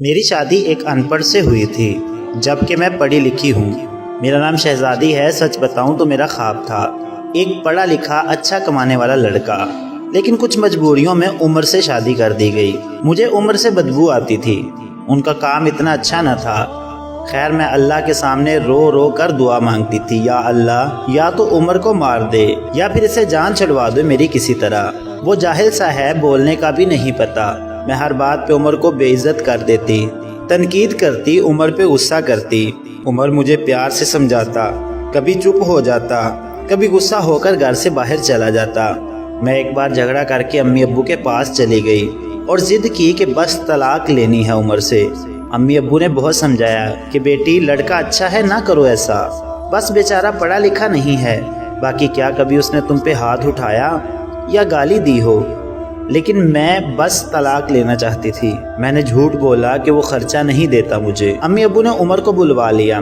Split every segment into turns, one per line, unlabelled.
میری شادی ایک ان پڑھ سے ہوئی تھی جبکہ میں پڑھی لکھی ہوں۔ میرا نام شہزادی ہے۔ سچ بتاؤں تو میرا خواب تھا ایک پڑھا لکھا اچھا کمانے والا لڑکا، لیکن کچھ مجبوریوں میں عمر سے شادی کر دی گئی۔ مجھے عمر سے بدبو آتی تھی، ان کا کام اتنا اچھا نہ تھا۔ خیر میں اللہ کے سامنے رو رو کر دعا مانگتی تھی، یا اللہ یا تو عمر کو مار دے یا پھر اسے جان چھڑوا دو میری کسی طرح۔ وہ جاہل سا ہے، بولنے کا بھی نہیں پتا۔ میں ہر بات پہ عمر کو بے عزت کر دیتی، تنقید کرتی، عمر پہ غصہ کرتی۔ عمر مجھے پیار سے سمجھاتا، کبھی چپ ہو جاتا، کبھی غصہ ہو کر گھر سے باہر چلا جاتا۔ میں ایک بار جھگڑا کر کے امی ابو کے پاس چلی گئی اور ضد کی کہ بس طلاق لینی ہے عمر سے۔ امی ابو نے بہت سمجھایا کہ بیٹی لڑکا اچھا ہے، نہ کرو ایسا، بس بیچارہ پڑھا لکھا نہیں ہے، باقی کیا کبھی اس نے تم پہ ہاتھ اٹھایا یا گالی دی ہو؟ لیکن میں بس طلاق لینا چاہتی تھی۔ میں نے جھوٹ بولا کہ وہ خرچہ نہیں دیتا مجھے۔ امی ابو نے عمر کو بلوا لیا،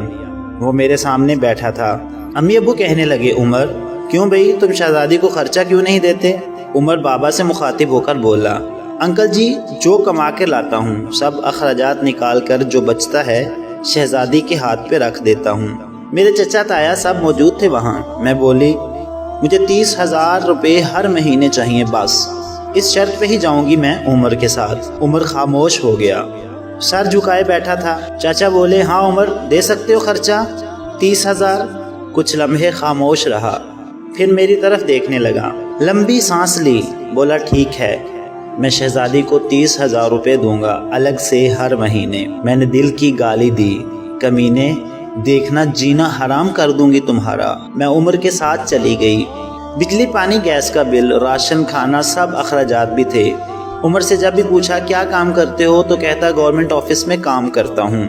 وہ میرے سامنے بیٹھا تھا۔ امی ابو کہنے لگے، عمر کیوں بھئی تم شہزادی کو خرچہ کیوں نہیں دیتے؟ عمر بابا سے مخاطب ہو کر بولا، انکل جی جو کما کے لاتا ہوں سب اخراجات نکال کر جو بچتا ہے شہزادی کے ہاتھ پہ رکھ دیتا ہوں۔ میرے چچا تایا سب موجود تھے وہاں۔ میں بولی، مجھے 30,000 روپے ہر مہینے چاہیے، بس اس شرط پہ ہی جاؤں گی میں عمر کے ساتھ۔ عمر خاموش ہو گیا، سر جھکائے بیٹھا تھا۔ چاچا بولے، ہاں عمر دے سکتے ہو خرچہ 30,000؟ کچھ لمحے خاموش رہا، پھر میری طرف دیکھنے لگا، لمبی سانس لی، بولا ٹھیک ہے، میں شہزادی کو 30,000 روپے دوں گا الگ سے ہر مہینے۔ میں نے دل کی گالی دی، کمینے دیکھنا جینا حرام کر دوں گی تمہارا۔ میں عمر کے ساتھ چلی گئی۔ بجلی پانی گیس کا بل، راشن کھانا سب اخراجات بھی تھے۔ عمر سے جب بھی پوچھا کیا کام کرتے ہو تو کہتا گورنمنٹ آفس میں کام کرتا ہوں۔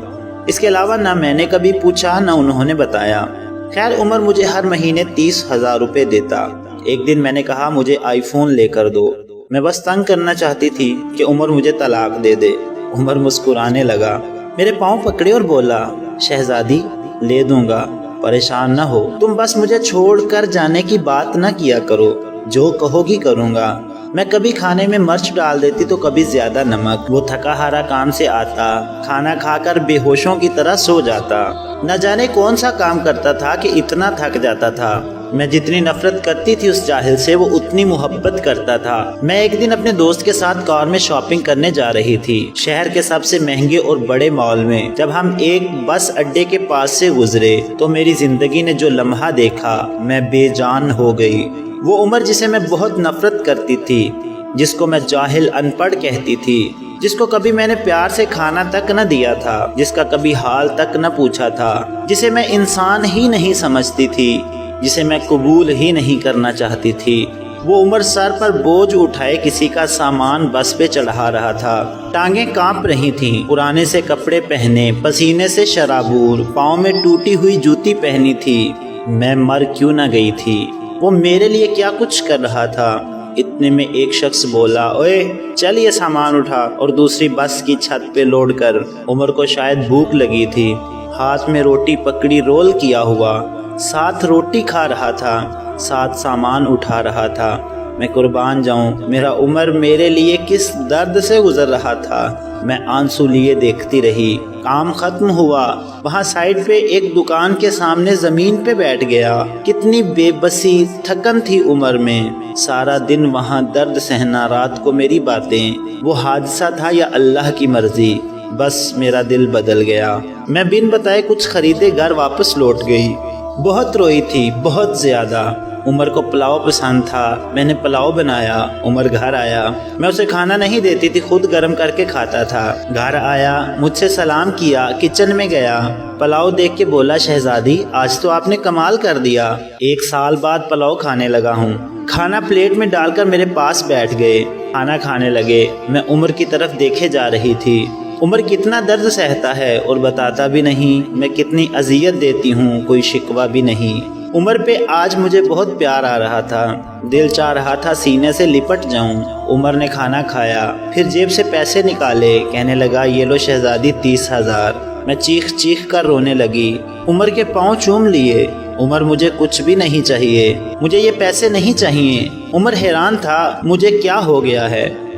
اس کے علاوہ نہ میں نے کبھی پوچھا نہ انہوں نے بتایا۔ خیر عمر مجھے ہر مہینے 30,000 روپے دیتا۔ ایک دن میں نے کہا مجھے آئی فون لے کر دو، میں بس تنگ کرنا چاہتی تھی کہ عمر مجھے طلاق دے دے۔ عمر مسکرانے لگا، میرے پاؤں پکڑے اور بولا، شہزادی لے دوں گا، پریشان نہ ہو، تم بس مجھے چھوڑ کر جانے کی بات نہ کیا کرو، جو کہو گی کروں گا۔ میں کبھی کھانے میں مرچ ڈال دیتی تو کبھی زیادہ نمک۔ وہ تھکا ہارا کام سے آتا، کھانا کھا کر بے ہوشوں کی طرح سو جاتا۔ نہ جانے کون سا کام کرتا تھا کہ اتنا تھک جاتا تھا۔ میں جتنی نفرت کرتی تھی اس جاہل سے، وہ اتنی محبت کرتا تھا۔ میں ایک دن اپنے دوست کے ساتھ کار میں شاپنگ کرنے جا رہی تھی، شہر کے سب سے مہنگے اور بڑے مال میں۔ جب ہم ایک بس اڈے کے پاس سے گزرے تو میری زندگی نے جو لمحہ دیکھا، میں بے جان ہو گئی۔ وہ عمر جسے میں بہت نفرت کرتی تھی، جس کو میں جاہل ان پڑھ کہتی تھی، جس کو کبھی میں نے پیار سے کھانا تک نہ دیا تھا، جس کا کبھی حال تک نہ پوچھا تھا، جسے میں انسان ہی نہیں سمجھتی تھی، جسے میں قبول ہی نہیں کرنا چاہتی تھی، وہ عمر سر پر بوجھ اٹھائے کسی کا سامان بس پہ چڑھا رہا تھا۔ ٹانگیں کانپ رہی تھیں، پرانے سے کپڑے پہنے، پسینے سے شرابور، پاؤں میں ٹوٹی ہوئی جوتی پہنی تھی۔ میں مر کیوں نہ گئی تھی؟ وہ میرے لیے کیا کچھ کر رہا تھا؟ اتنے میں ایک شخص بولا، اوے چل یہ سامان اٹھا، اور دوسری بس کی چھت پہ لوڈ کر۔ عمر کو شاید بھوک لگی تھی، ہاتھ میں روٹی پکڑی رول کیا ہوا، ساتھ روٹی کھا رہا تھا، ساتھ سامان اٹھا رہا تھا۔ میں قربان جاؤں، میرا عمر میرے لیے کس درد سے گزر رہا تھا۔ میں آنسو لیے دیکھتی رہی۔ کام ختم ہوا، وہاں سائڈ پہ ایک دکان کے سامنے زمین پہ بیٹھ گیا۔ کتنی بے بسی، تھکن تھی عمر میں، سارا دن وہاں درد سہنا، رات کو میری باتیں۔ وہ حادثہ تھا یا اللہ کی مرضی؟ بس میرا دل بدل گیا۔ میں بن بتائے کچھ خریدے گھر واپس لوٹ گئی۔ بہت روئی تھی، بہت زیادہ۔ عمر کو پلاؤ پسند تھا، میں نے پلاؤ بنایا۔ عمر گھر آیا، میں اسے کھانا نہیں دیتی تھی، خود گرم کر کے کھاتا تھا۔ گھر آیا، مجھ سے سلام کیا، کچن میں گیا، پلاؤ دیکھ کے بولا، شہزادی آج تو آپ نے کمال کر دیا، 1 سال بعد پلاؤ کھانے لگا ہوں۔ کھانا پلیٹ میں ڈال کر میرے پاس بیٹھ گئے، کھانا کھانے لگے۔ میں عمر کی طرف دیکھے جا رہی تھی۔ عمر کتنا درد سہتا ہے اور بتاتا بھی نہیں، میں کتنی اذیت دیتی ہوں، کوئی شکوہ بھی نہیں۔ عمر پہ آج مجھے بہت پیار آ رہا تھا، دل چاہ رہا تھا سینے سے لپٹ جاؤں۔ عمر نے کھانا کھایا، پھر جیب سے پیسے نکالے، کہنے لگا، یہ لو شہزادی 30,000۔ میں چیخ چیخ کر رونے لگی، عمر کے پاؤں چوم لیے۔ عمر مجھے کچھ بھی نہیں چاہیے، مجھے یہ پیسے نہیں چاہیے۔ عمر حیران تھا مجھے کیا ہو گیا ہے۔